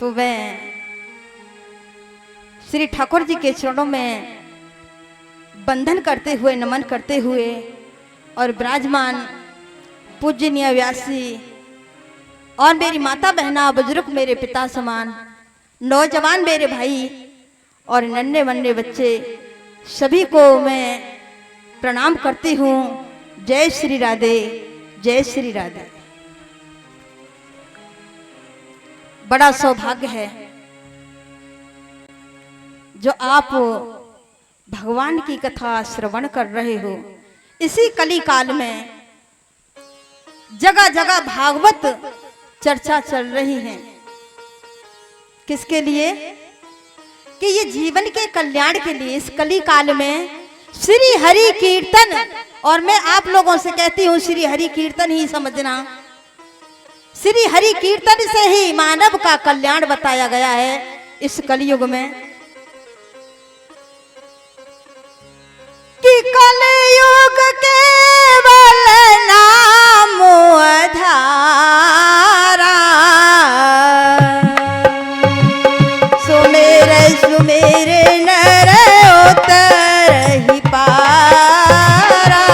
तो मैं श्री ठाकुर जी के चरणों में बंधन करते हुए, नमन करते हुए और विराजमान पूजनीय व्यासी और मेरी माता बहना, बुजुर्ग मेरे पिता समान, नौजवान मेरे भाई और नन्हे वन्ने बच्चे सभी को मैं प्रणाम करती हूँ। जय श्री राधे, जय श्री राधे। बड़ा सौभाग्य है जो आप भगवान की कथा श्रवण कर रहे हो। इसी कली काल में जगह जगह भागवत चर्चा चल रही है। किसके लिए? कि ये जीवन के कल्याण के लिए। इस कली काल में श्री हरि कीर्तन, और मैं आप लोगों से कहती हूँ श्री हरि कीर्तन ही समझना। श्री हरि कीर्तन से ही मानव का कल्याण बताया गया है इस कलयुग में। कि कलयुग केवल नाम आधारा, सुमेर सुमेर नर उतर ही पारा।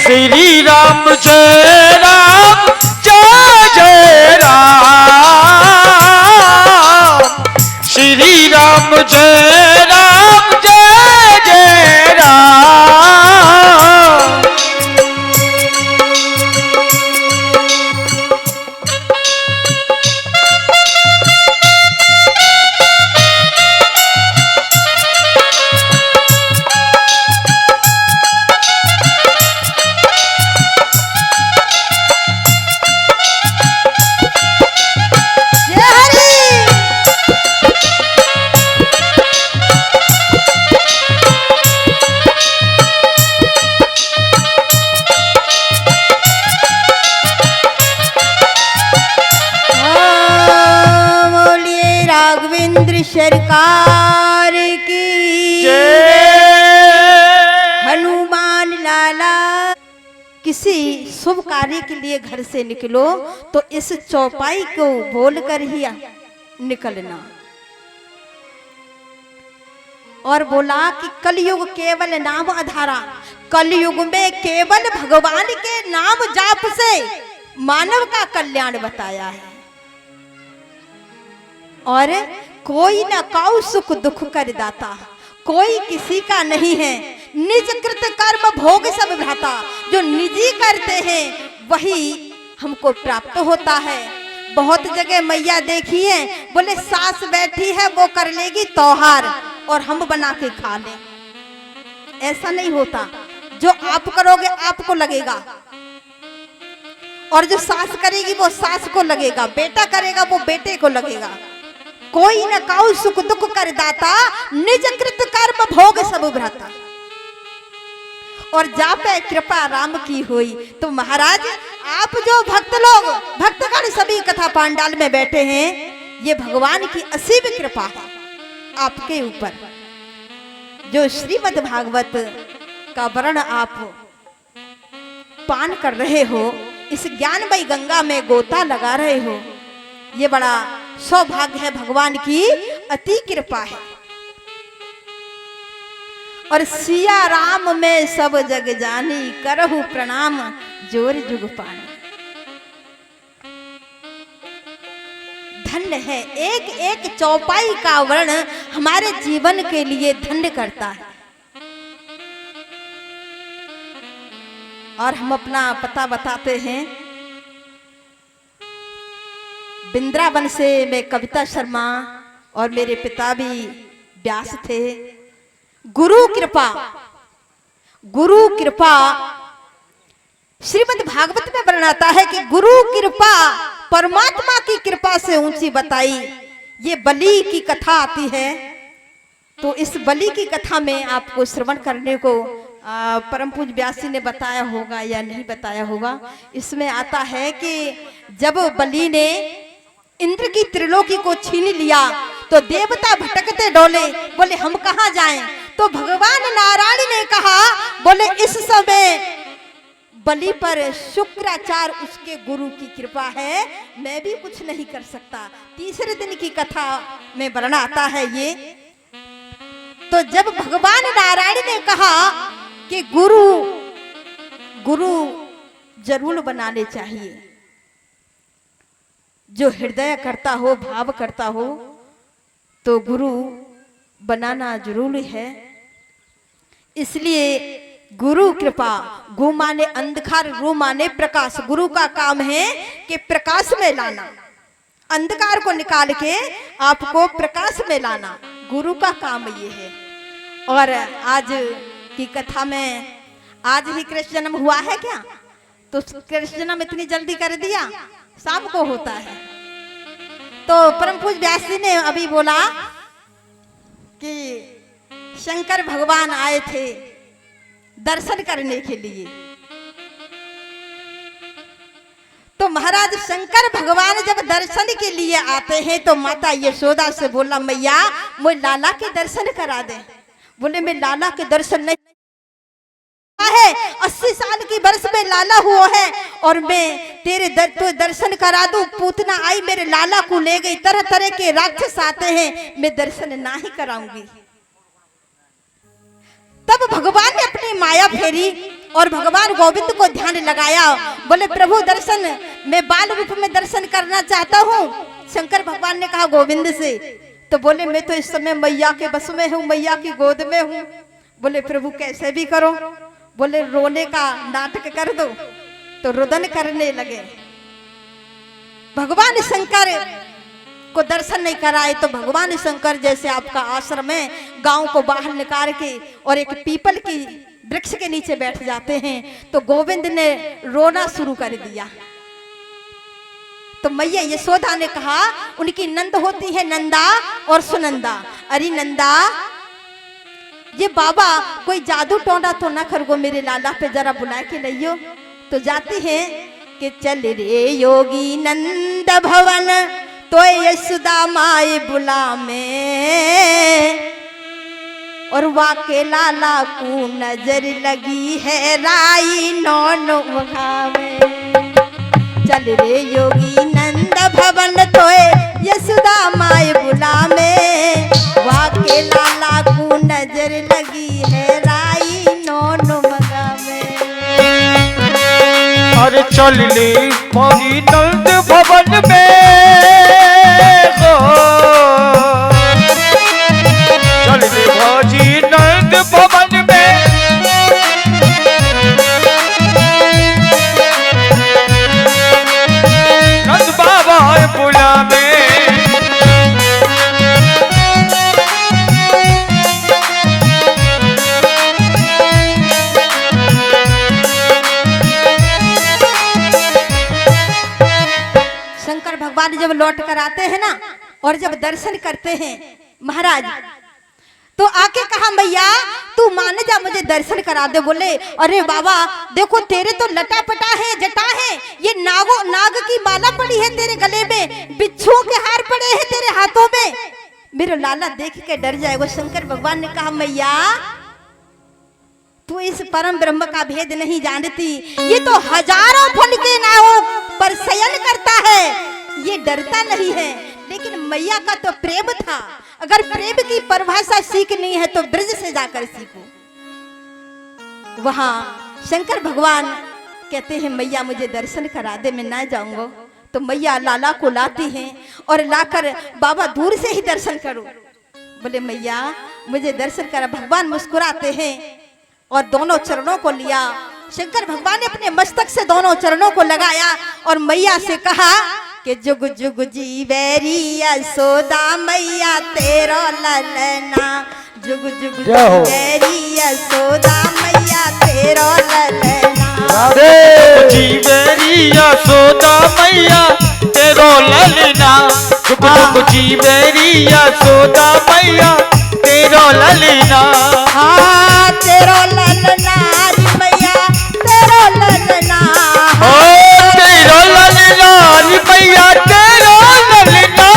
श्री राम जय राम जय जय राम, श्री राम जय राम जय जय राम। किसी शुभ कार्य के लिए घर से निकलो तो इस चौपाई को बोलकर ही निकलना। और बोला कि कलयुग केवल नाम आधारा, कलयुग में केवल भगवान के नाम जाप से मानव का कल्याण बताया है। और कोई न काउ सुख दुख कर दाता, कोई किसी का नहीं है। निज कृत कर्म भोग सब भ्राता, जो निजी करते हैं वही हमको प्राप्त होता है। बहुत जगह मैया देखी है, बोले सास बैठी है वो कर लेगी त्योहार और हम बना के खा लें। ऐसा नहीं होता, जो आप करोगे आपको लगेगा, और जो सास करेगी वो सास को लगेगा, बेटा करेगा वो बेटे को लगेगा। कोई न काउ सुख दुख कर दाता, निज कृत कर्म भोग सब भ्राता। और जापे कृपा राम की हुई। तो महाराज आप जो भक्त लोग, भक्तगण सभी कथा पांडाल में बैठे हैं, ये भगवान की असीम कृपा है आपके ऊपर। जो श्रीमद् भागवत का वर्ण आप पान कर रहे हो, इस ज्ञानमयी गंगा में गोता लगा रहे हो, ये बड़ा सौभाग्य है, भगवान की अति कृपा है। और सिया राम में सब जग जानी, करहु प्रणाम जोर जुग पानी। धन्य है, एक एक चौपाई का वर्ण हमारे जीवन के लिए धन्य करता है। और हम अपना पता बताते हैं। वृंदावन से मैं कविता शर्मा, और मेरे पिता भी व्यास थे। गुरु कृपा, गुरु कृपा श्रीमद् भागवत में वर्णन है कि गुरु कृपा परमात्मा की कृपा से ऊंची बताई। ये बलि की कथा आती है, तो इस बलि की कथा में आपको श्रवण करने को परम पूज्य व्यासी ने बताया होगा या नहीं बताया होगा। इसमें आता है कि जब बलि ने इंद्र की त्रिलोकी को छीन लिया तो देवता भटकते डोले, बोले हम कहाँ जाएं। तो भगवान नारायण ने कहा, बोले इस समय बलि पर शुक्राचार्य उसके गुरु की कृपा है, मैं भी कुछ नहीं कर सकता। तीसरे दिन की कथा में वर्णन आता है ये। तो जब भगवान नारायण ने कहा कि गुरु गुरु जरूर बनाने चाहिए, जो हृदय करता हो, भाव करता हो, तो गुरु बनाना जरूरी है। इसलिए गुरु कृपा, गु माने अंधकार, रू माने प्रकाश। गुरु का काम है कि प्रकाश में लाना, अंधकार को निकाल के आपको प्रकाश में लाना, गुरु का काम ये है। और आज की कथा में, आज ही कृष्ण जन्म हुआ है क्या? तो कृष्ण जन्म इतनी जल्दी कर दिया, शाम को होता है। तो परम पूज्य व्यास जी ने अभी बोला कि शंकर भगवान आए थे दर्शन करने के लिए। तो महाराज शंकर भगवान जब दर्शन के लिए आते हैं तो माता यशोदा से बोला, मैया मुझे लाला के दर्शन करा दे। बोले मैं लाला के दर्शन नहीं है, 80 साल की वर्ष में लाला हुआ है और मैं तेरे तो दर्शन करा दूं। पूतना आई मेरे लाला को ले गई, तरह तरह के राक्षस आते हैं, मैं दर्शन ना ही कराऊंगी। तब भगवान ने अपनी माया फेरी और भगवान गोविंद को ध्यान लगाया। बोले प्रभु दर्शन, मैं बाल रूप में दर्शन करना चाहता हूँ। शंकर भगवान ने कहा गोविंद से, तो बोले मैं तो इस समय मैया के बस में हूँ, मैया की गोद में हूँ। बोले प्रभु कैसे भी करो। बोले रोने का नाटक कर दो, तो रुदन करने लगे। भगवान शंकर को दर्शन नहीं कराए तो भगवान शंकर जैसे आपका आश्रम है, गांव को बाहर निकाल के और एक पीपल की वृक्ष के नीचे बैठ जाते हैं। तो गोविंद ने रोना शुरू कर दिया। तो मैया यशोदा ने कहा, उनकी नंद होती है नंदा और सुनंदा। अरे नंदा, ये बाबा कोई जादू टोना तो ना कर गो, मेरे लाला पे जरा बुला के लियो। तो जाती है कि चल रे योगी नंद भवन, तो यशोदा माए बुला में। और वाके लाला को नजर लगी है राई नौनो में। चल रे योगी नंद भवन तोए यशोदा माय बुला में। वाके लाला को नजर लगी है राई नौनो में। अरे चल ले मोरी नंद भवन में हो, चल ले भौजी नंद भवन में। नंद बाबा बुला में। शंकर भगवान जब लौट कर आते हैं ना और जब दर्शन करते हैं महाराज, तो आके कहा मैया तू मान जा मुझे दर्शन करा दे। बोले अरे बाबा देखो तेरे तो लटा पटा है, जटा है, ये नाग की माला पड़ी है तेरे गले में, बिच्छुओं के हार पड़े हैं तेरे हाथों में। मेरा लाला देख के डर जाएगा। शंकर भगवान ने कहा मैया तू इस परम ब्रह्म का भेद नहीं जानती, ये तो हजारों फल के नावों पर शयन करता है, ये डरता नहीं है। लेकिन मैया का तो प्रेम था, अगर प्रेम की परिभाषा सीखनी है तो ब्रज से जाकर सीखो। वहां शंकर भगवान कहते हैं मैया मुझे दर्शन करा दे, मैं ना जाऊंगा। तो मैया लाला को लाती हैं और लाकर बाबा दूर से ही दर्शन करो। बोले मैया मुझे दर्शन करा। भगवान मुस्कुराते हैं और दोनों चरणों को लिया। शंकर भगवान ने अपने मस्तक से दोनों चरणों को लगाया और मैया से कहा कि जुग जुग जीवेरी यशोदा मैया तेरा ललना। जुग जुग जीवेरी यशोदा मैया तेरा ललना। जीवेरी यशोदा मैया तेरो ललना। जुग जुग जीवेरी यशोदा मैया तेरो ललना। हाँ तेरो ललना मैया तेरो ललना। ओ तेरो ललना मैया तेरो ललना।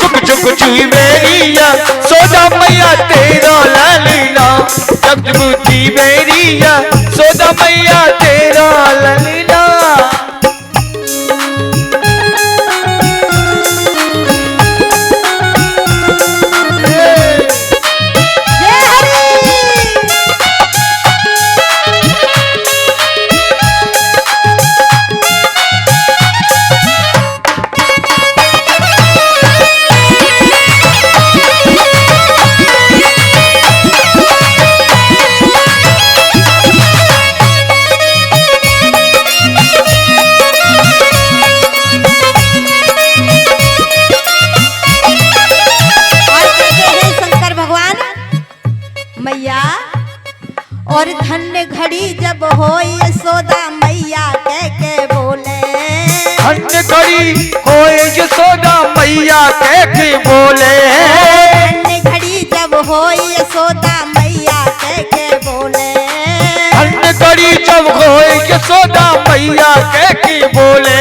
जुग जुग जीवेरी यशोदा मैया तेरो ललना। जुग जुग जीवेरी यशोदा मैया तेरो ललना। मैया और धन्य घड़ी जब हो यशोदा मैया कह के बोले। धन्य घड़ी हो यशोदा मैया कह के बोले। धन्य घड़ी जब हो यशोदा मैया कह के बोले। धन्य घड़ी जब हो यशोदा मैया कह के बोले।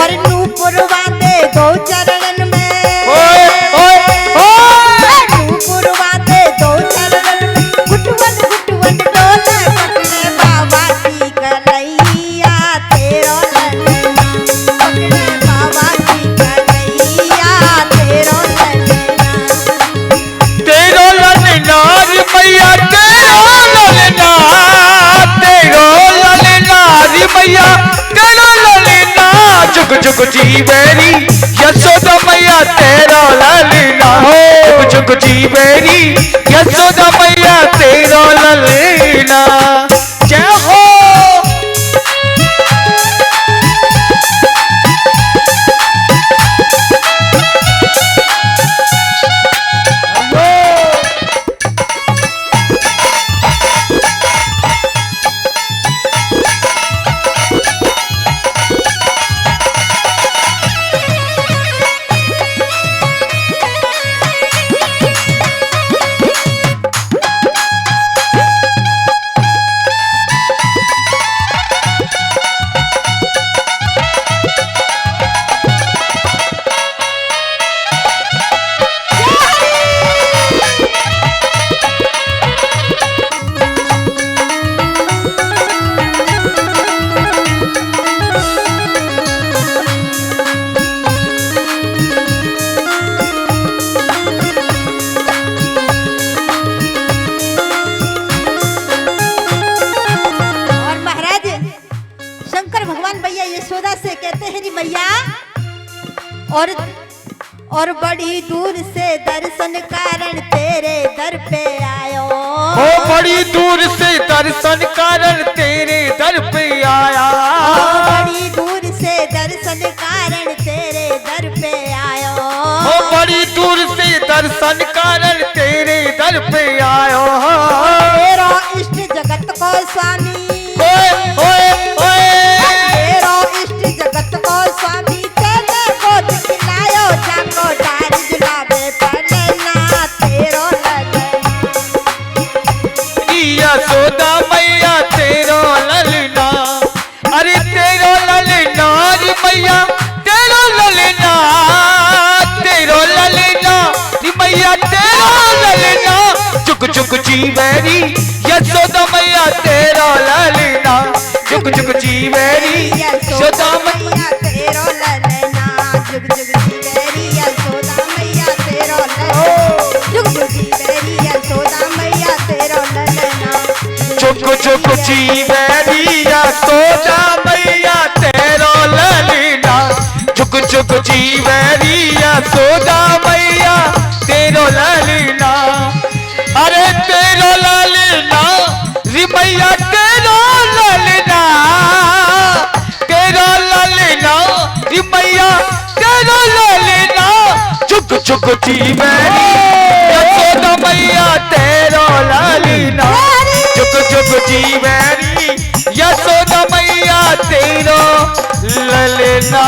और नूपुर बांधे दो चरणन में। ओए ओए ओए नूपुर बांधे दो चरणन में। गुटवन गुटवन डोले पकड़े बाबा की कलैया तेरो ललना। पकड़े बाबा की कलैया तेरो ललना। तेरो ललना मैया तेरो ललना। तेरो ललना मैया तेरो ललना। जुग जुग जीवेरी यशोदा मैया तेरो ललना। जुग जुग जीवेरी यशोदा मैया तेरो ललना। जय हो। और बड़ी दूर से दर्शन कारण तेरे दर पे आयो। ओ बड़ी दूर से दर्शन कारण तेरे दर पे आया। बड़ी दूर से दर्शन कारण तेरे दर पे आयो। ओ बड़ी दूर से दर्शन कारण तेरे दर पे आयो। तेरा इष्ट जगत को स्वामी, ओए ओए ओए तेरा इष्ट जगत को स्वामी तेरे गोद खिलायो। जाको डारी जुलावे पलना तेरो ललना। यशोदा मैया तेरो ललना, अरे तेरो ललना रे मैया तेरो ललना, तेरो ललना रे मैया तेरो ललना। चुक चुक जीवेरी यशोदा मैया तेरो ललना, चुक चुक जीवेरी यशोदा मैया तेरो ललना। जुग जुग जीवेरी यशोदा मैया तेरो ललना। जुग जुग जीवेरी यशोदा मैया तेरो ललना। चुक चुक जीवेरी यशोदा मैया तेरो ललना, चुक चुक जीवेरी यशोदा मैया तेरो ललना। अरे तेरो ललना रे मैया तेरो ललना, तेरो ललना रे मैया तेरो ललना। चुक चुक जीवेरी यशोदा मैया तेरो ललना, चुक चुक जीवेरी यशोदा मैया तेरो ललना।